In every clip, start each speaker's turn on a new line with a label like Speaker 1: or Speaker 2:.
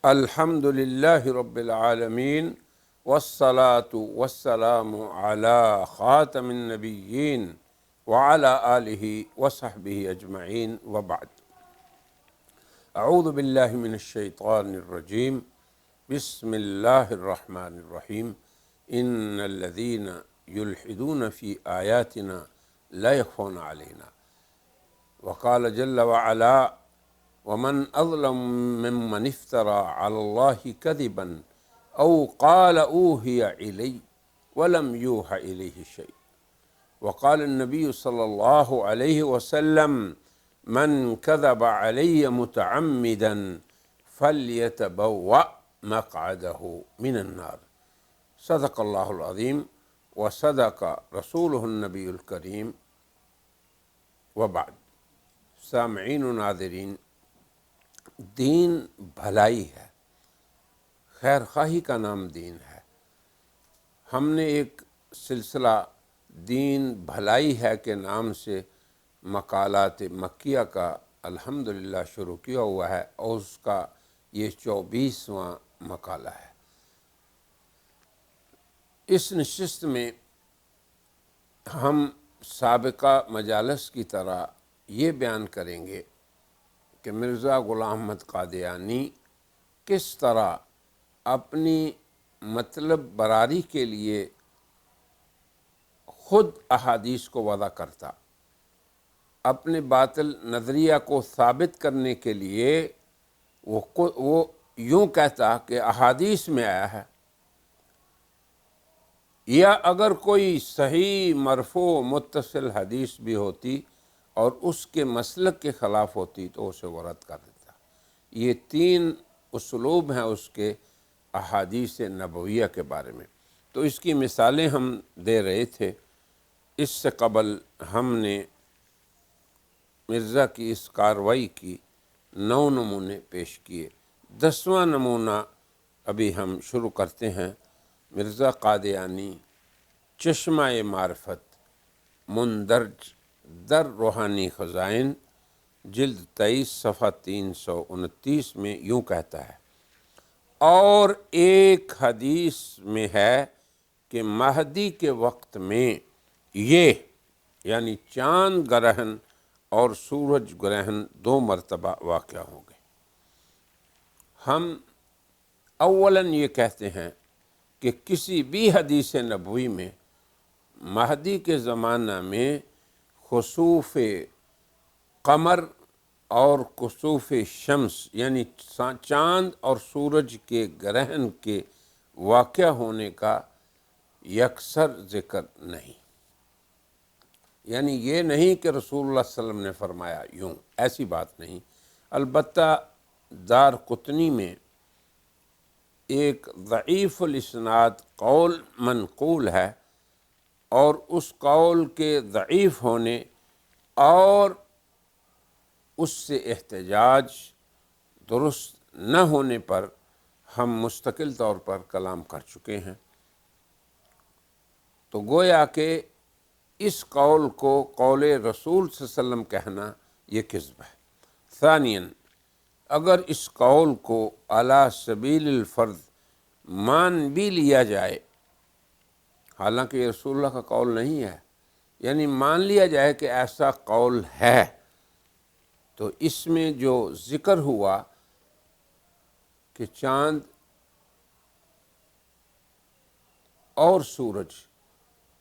Speaker 1: الحمدللہ رب العالمین والصلاة والسلام علی خاتم النبیین وعلی آلہ وصحبہ اجمعین وبعد۔ اعوذ باللہ من الشیطان الرجیم، بسم اللہ الرحمن الرحیم۔ ان الذین یلحدون فی آیاتنا لا یخفون علینا، وقال جل وعلا ومن اظلم ممن افترى على الله كذبا او قال اوحي الي ولم يوحى اليه شيء، وقال النبي صلى الله عليه وسلم من كذب علي متعمدا فليتبوأ مقعده من النار۔ صدق اللہ العظیم وصدق رسولہ النبی الکریم، وبعد۔ سامعین و ناظرین، دین بھلائی ہے، خیر خواہی کا نام دین ہے۔ ہم نے ایک سلسلہ دین بھلائی ہے کے نام سے مقالات مکیہ کا الحمدللہ شروع کیا ہوا ہے، اور اس کا یہ 24واں مقالہ ہے۔ اس نشست میں ہم سابقہ مجالس کی طرح یہ بیان کریں گے کہ مرزا غلام احمد قادیانی کس طرح اپنی مطلب براری کے لیے خود احادیث کو وضع کرتا، اپنے باطل نظریہ کو ثابت کرنے کے لیے وہ یوں کہتا کہ احادیث میں آیا ہے، یا اگر کوئی صحیح مرفوع متصل حدیث بھی ہوتی اور اس کے مسلک کے خلاف ہوتی تو اسے وہ رد کر دیتا۔ یہ 3 اسلوب ہیں اس کے احادیث نبویہ کے بارے میں۔ تو اس کی مثالیں ہم دے رہے تھے۔ اس سے قبل ہم نے مرزا کی اس کارروائی کی 9 نمونے پیش کیے۔ 10واں نمونہ ابھی ہم شروع کرتے ہیں۔ مرزا قادیانی چشمہ معرفت، مندرج در روحانی خزائن، جلد 23 صفحہ 329 میں یوں کہتا ہے، اور ایک حدیث میں ہے کہ مہدی کے وقت میں یہ یعنی چاند گرہن اور سورج گرہن 2 مرتبہ واقع ہوں گے۔ ہم اولاً یہ کہتے ہیں کہ کسی بھی حدیث نبوی میں مہدی کے زمانہ میں خسوف قمر اور کسوف شمس یعنی چاند اور سورج کے گرہن کے واقع ہونے کا یکسر ذکر نہیں، یعنی یہ نہیں کہ رسول اللہ صلی اللہ علیہ وسلم نے فرمایا یوں، ایسی بات نہیں۔ البتہ دار قطنی میں ایک ضعیف الاسناد قول منقول ہے، اور اس قول کے ضعیف ہونے اور اس سے احتجاج درست نہ ہونے پر ہم مستقل طور پر کلام کر چکے ہیں۔ تو گویا کہ اس قول کو قول رسول صلی اللہ علیہ وسلم کہنا یہ کذب ہے۔ ثانیاً، اگر اس قول کو علی سبیل الفرض مان بھی لیا جائے، حالانکہ یہ رسول اللہ کا قول نہیں ہے، یعنی مان لیا جائے کہ ایسا قول ہے، تو اس میں جو ذکر ہوا کہ چاند اور سورج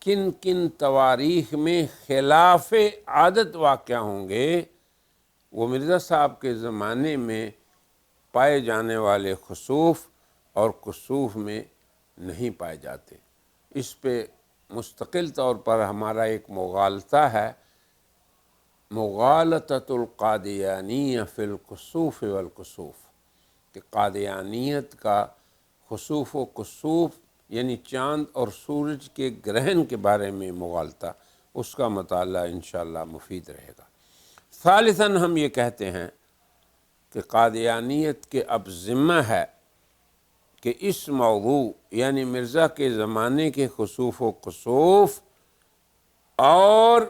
Speaker 1: کن کن تواریخ میں خلاف عادت واقع ہوں گے، وہ مرزا صاحب کے زمانے میں پائے جانے والے خسوف اور کسوف میں نہیں پائے جاتے۔ اس پہ مستقل طور پر ہمارا ایک مغالطہ ہے، مغالطۃ القادیانیہ فی الکسوف والکسوف، کہ قادیانیت کا خسوف و کسوف یعنی چاند اور سورج کے گرہن کے بارے میں مغالطہ، اس کا مطالعہ انشاءاللہ مفید رہے گا۔ ثالثاً ہم یہ کہتے ہیں کہ قادیانیت کے اب ذمہ ہے کہ اس موضوع یعنی مرزا کے زمانے کے خسوف و کسوف اور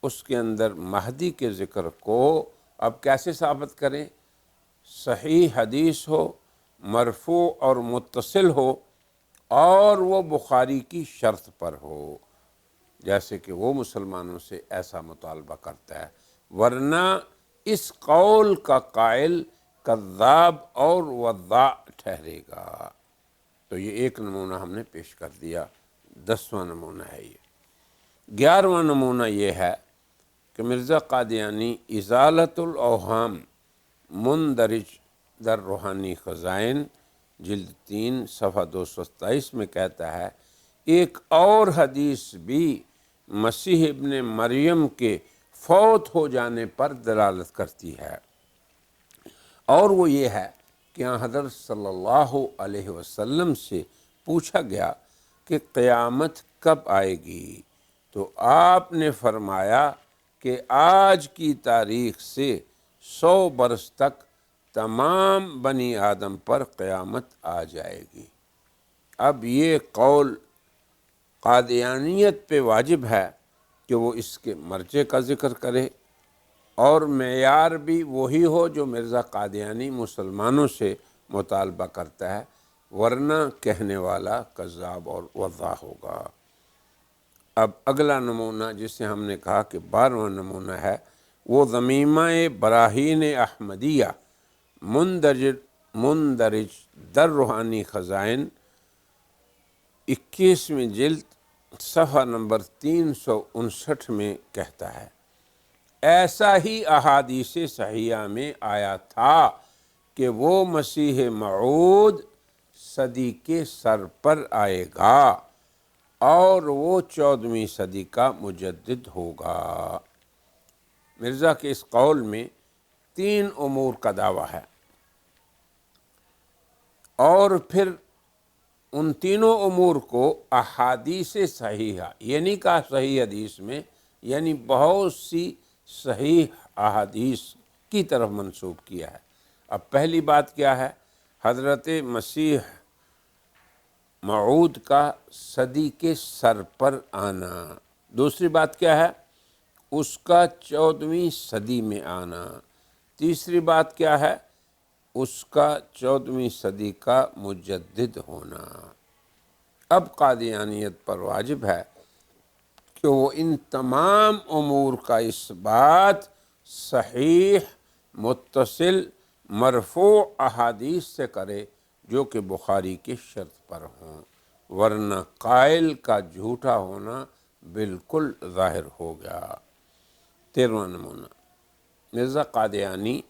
Speaker 1: اس کے اندر مہدی کے ذکر کو اب کیسے ثابت کریں؟ صحیح حدیث ہو، مرفوع اور متصل ہو، اور وہ بخاری کی شرط پر ہو، جیسے کہ وہ مسلمانوں سے ایسا مطالبہ کرتا ہے، ورنہ اس قول کا قائل کذاب اور وضاع ٹھہرے گا۔ تو یہ ایک نمونہ ہم نے پیش کر دیا، 10واں نمونہ ہے یہ۔ 11واں نمونہ یہ ہے کہ مرزا قادیانی ازالۃ الاوہام مندرج در روحانی خزائن جلد 3 صفحہ 227 میں کہتا ہے، ایک اور حدیث بھی مسیح ابن مریم کے فوت ہو جانے پر دلالت کرتی ہے، اور وہ یہ ہے کہ حضرت صلی اللہ علیہ وسلم سے پوچھا گیا کہ قیامت کب آئے گی، تو آپ نے فرمایا کہ آج کی تاریخ سے 100 برس تک تمام بنی آدم پر قیامت آ جائے گی۔ اب یہ قول قادیانیت پہ واجب ہے کہ وہ اس کے مرجع کا ذکر کرے، اور معیار بھی وہی ہو جو مرزا قادیانی مسلمانوں سے مطالبہ کرتا ہے، ورنہ کہنے والا کذاب اور وضاع ہوگا۔ اب اگلا نمونہ جسے ہم نے کہا کہ 12واں نمونہ ہے، وہ ضمیمہ براہین احمدیہ مندرج در روحانی خزائن 21ویں جلد صفحہ نمبر 359 میں کہتا ہے، ایسا ہی احادیث صحیحہ میں آیا تھا کہ وہ مسیح موعود صدی کے سر پر آئے گا اور وہ 14ویں صدی کا مجدد ہوگا۔ مرزا کے اس قول میں 3 امور کا دعویٰ ہے، اور پھر ان تینوں امور کو احادیث صحیحہ، یہ نہیں کہا صحیح حدیث میں، یعنی بہت سی صحیح احادیث کی طرف منسوب کیا ہے۔ اب پہلی بات کیا ہے؟ حضرت مسیح موعود کا صدی کے سر پر آنا۔ دوسری بات کیا ہے؟ اس کا 14ویں صدی میں آنا۔ تیسری بات کیا ہے؟ اس کا 14ویں صدی کا مجدد ہونا۔ اب قادیانیت پر واجب ہے کہ وہ ان تمام امور کا اس بات صحیح، متصل، مرفوع احادیث سے کرے جو کہ بخاری کی شرط پر ہوں، ورنہ قائل کا جھوٹا ہونا بالکل ظاہر ہو گیا۔ 13واں نمونہ، مرزا قادیانی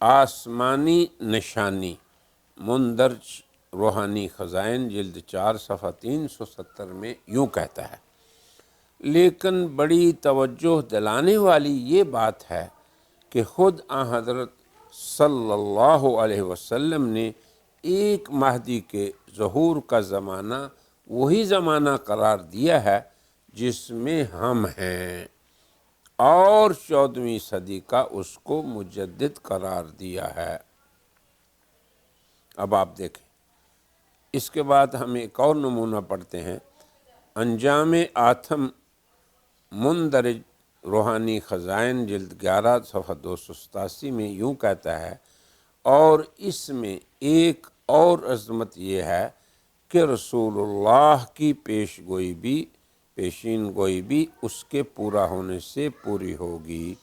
Speaker 1: آسمانی نشانی مندرج روحانی خزائن جلد 4 صفحہ 370 میں یوں کہتا ہے، لیکن بڑی توجہ دلانے والی یہ بات ہے کہ خود حضرت صلی اللہ علیہ وسلم نے ایک مہدی کے ظہور کا زمانہ وہی زمانہ قرار دیا ہے جس میں ہم ہیں، اور 14ویں صدی کا اس کو مجدد قرار دیا ہے۔ اب آپ دیکھیں، اس کے بعد ہم ایک اور نمونہ پڑھتے ہیں، انجام آتم مندرج روحانی خزائن جلد 11 صفحہ 287 میں یوں کہتا ہے، اور اس میں ایک اور عظمت یہ ہے کہ رسول اللہ کی پیشین گوئی بھی اس کے پورا ہونے سے پوری ہوگی،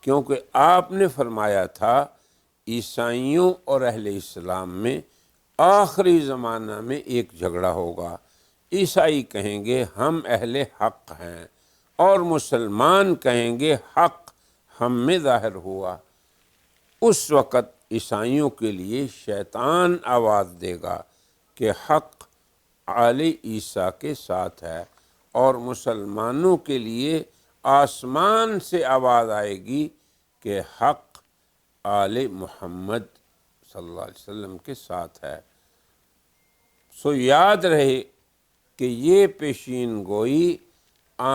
Speaker 1: کیونکہ آپ نے فرمایا تھا عیسائیوں اور اہل اسلام میں آخری زمانہ میں ایک جھگڑا ہوگا، عیسائی کہیں گے ہم اہل حق ہیں، اور مسلمان کہیں گے حق ہم میں ظاہر ہوا۔ اس وقت عیسائیوں کے لیے شیطان آواز دے گا کہ حق آل عیسیٰ کے ساتھ ہے، اور مسلمانوں کے لیے آسمان سے آواز آئے گی کہ حق آل محمد صلی اللہ علیہ وسلم کے ساتھ ہے۔ سو یاد رہے کہ یہ پیشین گوئی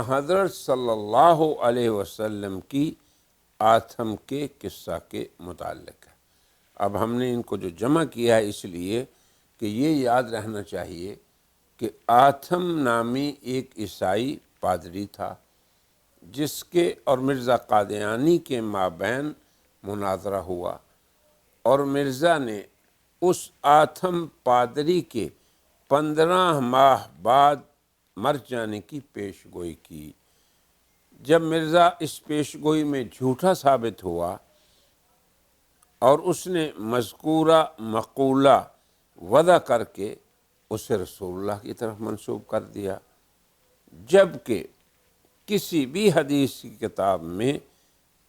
Speaker 1: حضرت صلی اللہ علیہ وسلم کی آتم کے قصہ کے متعلق ہے۔ اب ہم نے ان کو جو جمع کیا ہے اس لیے کہ یہ یاد رہنا چاہیے کہ آتم نامی ایک عیسائی پادری تھا جس کے اور مرزا قادیانی کے مابین مناظرہ ہوا، اور مرزا نے اس آتھم پادری کے 15 ماہ بعد مر جانے کی پیش گوئی کی۔ جب مرزا اس پیش گوئی میں جھوٹا ثابت ہوا اور اس نے مذکورہ مقولہ وضع کر کے اسے رسول اللہ کی طرف منسوب کر دیا، جبکہ کسی بھی حدیث کی کتاب میں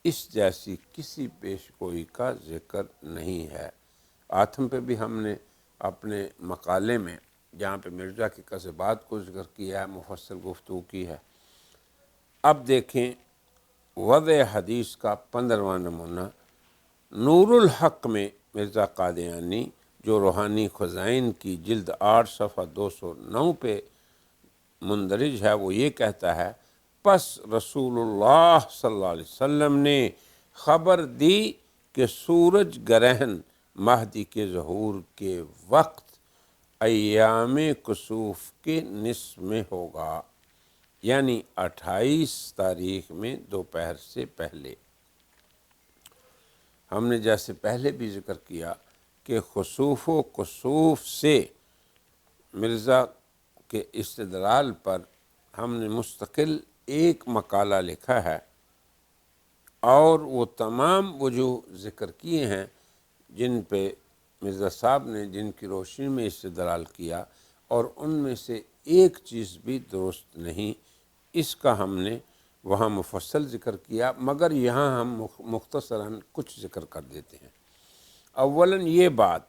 Speaker 1: اس جیسی کسی پیش گوئی کا ذکر نہیں ہے۔ آتھم پہ بھی ہم نے اپنے مقالے میں جہاں پہ مرزا کی کذبات کو ذکر کیا ہے مفصل گفتگو کی ہے۔ اب دیکھیں وضع حدیث کا 15واں نمونہ نور الحق میں مرزا قادیانی جو روحانی خزائن کی جلد 8 صفحہ 209 پہ مندرج ہے، وہ یہ کہتا ہے، پس رسول اللہ صلی اللہ علیہ وسلم نے خبر دی کہ سورج گرہن مہدی کے ظہور کے وقت ایام کسوف کے نصف میں ہوگا، یعنی 28 تاریخ میں دوپہر سے پہلے۔ ہم نے جیسے پہلے بھی ذکر کیا کہ خسوف و کسوف سے مرزا کے استدلال پر ہم نے مستقل ایک مقالہ لکھا ہے اور وہ تمام وجوہ ذکر کیے ہیں جن پہ مرزا صاحب نے جن کی روشنی میں استدلال کیا، اور ان میں سے ایک چیز بھی درست نہیں۔ اس کا ہم نے وہاں مفصل ذکر کیا، مگر یہاں ہم مختصراً کچھ ذکر کر دیتے ہیں۔ اولاً یہ بات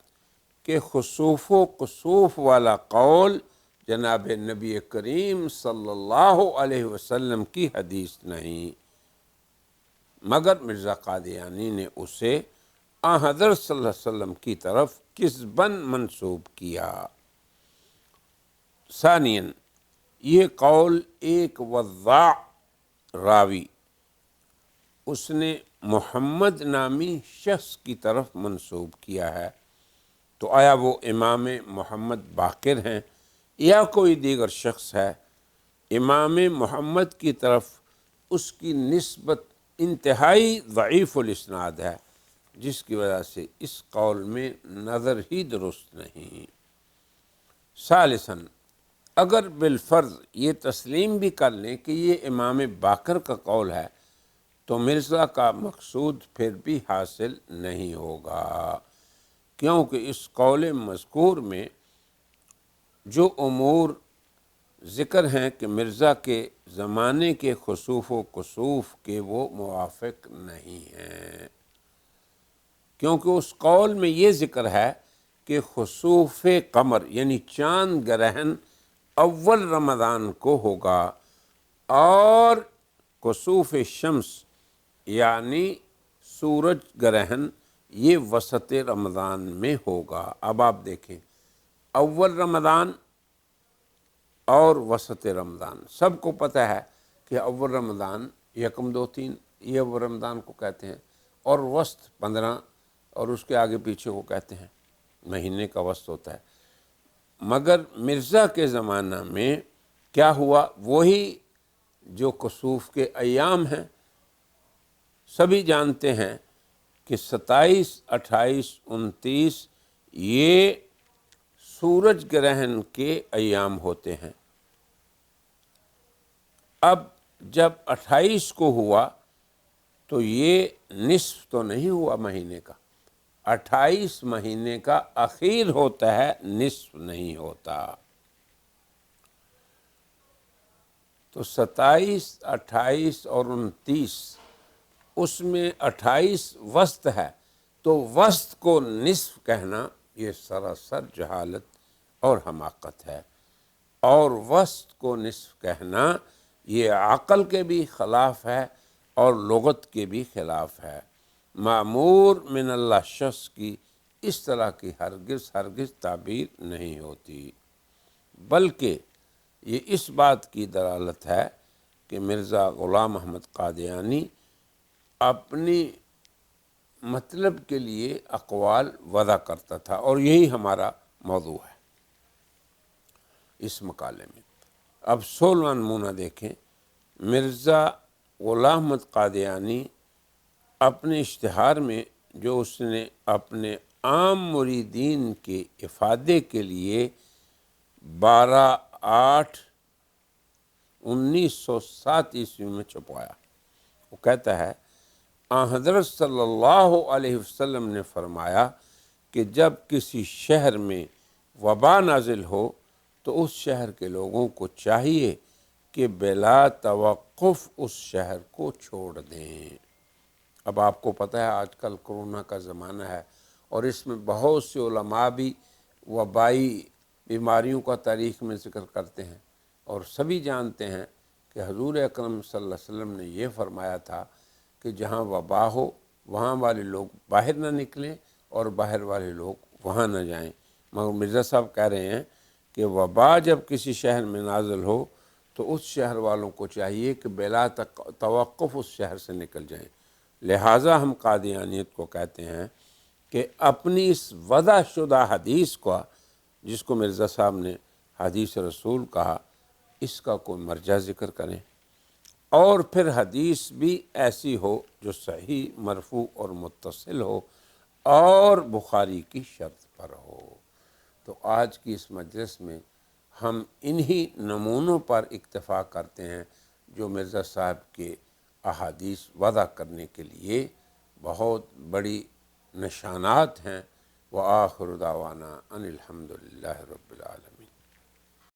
Speaker 1: کہ خسوف و کسوف والا قول جناب نبی کریم صلی اللہ علیہ وسلم کی حدیث نہیں، مگر مرزا قادیانی نے اسے حضرت صلی اللہ علیہ وسلم کی طرف کذباً منسوب کیا۔ ثانیاً یہ قول ایک وضاع راوی اس نے محمد نامی شخص کی طرف منسوب کیا ہے، تو آیا وہ امام محمد باقر ہیں یا کوئی دیگر شخص ہے؟ امام محمد کی طرف اس کی نسبت انتہائی ضعیف الاسناد ہے، جس کی وجہ سے اس قول میں نظر ہی درست نہیں۔ ثالثاً اگر بالفرض یہ تسلیم بھی کر لیں کہ یہ امام باقر کا قول ہے تو مرزا کا مقصود پھر بھی حاصل نہیں ہوگا، کیونکہ اس قول مذکور میں جو امور ذکر ہیں کہ مرزا کے زمانے کے خسوف و کسوف کے وہ موافق نہیں ہیں، کیونکہ اس قول میں یہ ذکر ہے کہ خسوف قمر یعنی چاند گرہن اول رمضان کو ہوگا اور کسوف شمس یعنی سورج گرہن یہ وسط رمضان میں ہوگا۔ اب آپ دیکھیں، اول رمضان اور وسط رمضان، سب کو پتہ ہے کہ اول رمضان یکم دو تین یہ اول رمضان کو کہتے ہیں، اور وسط 15 اور اس کے آگے پیچھے کو کہتے ہیں، مہینے کا وسط ہوتا ہے۔ مگر مرزا کے زمانہ میں کیا ہوا؟ وہی جو کسوف کے ایام ہیں، سبھی جانتے ہیں کہ 27، 28، 29 یہ سورج گرہن کے ایام ہوتے ہیں۔ اب جب 28 کو ہوا تو یہ نصف تو نہیں ہوا مہینے کا، 28 مہینے کا اخیر ہوتا ہے، نصف نہیں ہوتا۔ تو 27، 28 اور 29 اس میں 28 وسط ہے، تو وسط کو نصف کہنا یہ سراسر جہالت اور حماقت ہے، اور وسط کو نصف کہنا یہ عقل کے بھی خلاف ہے اور لغت کے بھی خلاف ہے۔ معمور من اللہ شخص کی اس طرح کی ہرگز تعبیر نہیں ہوتی، بلکہ یہ اس بات کی دلالت ہے کہ مرزا غلام احمد قادیانی اپنی مطلب کے لیے اقوال وضع کرتا تھا، اور یہی ہمارا موضوع ہے اس مقالے میں۔ اب 16واں نمونہ دیکھیں۔ مرزا غلام احمد قادیانی اپنے اشتہار میں جو اس نے اپنے عام مریدین کے افادے کے لیے 12/8/1907 میں چھپوایا۔ وہ کہتا ہے حضرت صلی اللہ علیہ وسلم نے فرمایا کہ جب کسی شہر میں وبا نازل ہو تو اس شہر کے لوگوں کو چاہیے کہ بلا توقف اس شہر کو چھوڑ دیں۔ اب آپ کو پتہ ہے آج کل کرونا کا زمانہ ہے، اور اس میں بہت سے علماء بھی وبائی بیماریوں کا تاریخ میں ذکر کرتے ہیں، اور سبھی جانتے ہیں کہ حضور اکرم صلی اللہ علیہ وسلم نے یہ فرمایا تھا کہ جہاں وبا ہو وہاں والے لوگ باہر نہ نکلیں اور باہر والے لوگ وہاں نہ جائیں۔ مگر مرزا صاحب کہہ رہے ہیں کہ وبا جب کسی شہر میں نازل ہو تو اس شہر والوں کو چاہیے کہ بلا توقف اس شہر سے نکل جائیں۔ لہٰذا ہم قادیانیت کو کہتے ہیں کہ اپنی اس وضع شدہ حدیث کو، جس کو مرزا صاحب نے حدیث رسول کہا، اس کا کوئی مرجع ذکر کریں، اور پھر حدیث بھی ایسی ہو جو صحیح مرفوع اور متصل ہو اور بخاری کی شرط پر ہو۔ تو آج کی اس مجلس میں ہم انہی نمونوں پر اکتفا کرتے ہیں جو مرزا صاحب کے احادیث وضع کرنے کے لیے بہت بڑی نشانات ہیں۔ وآخر دعوانا ان الحمد للہ رب العالمین۔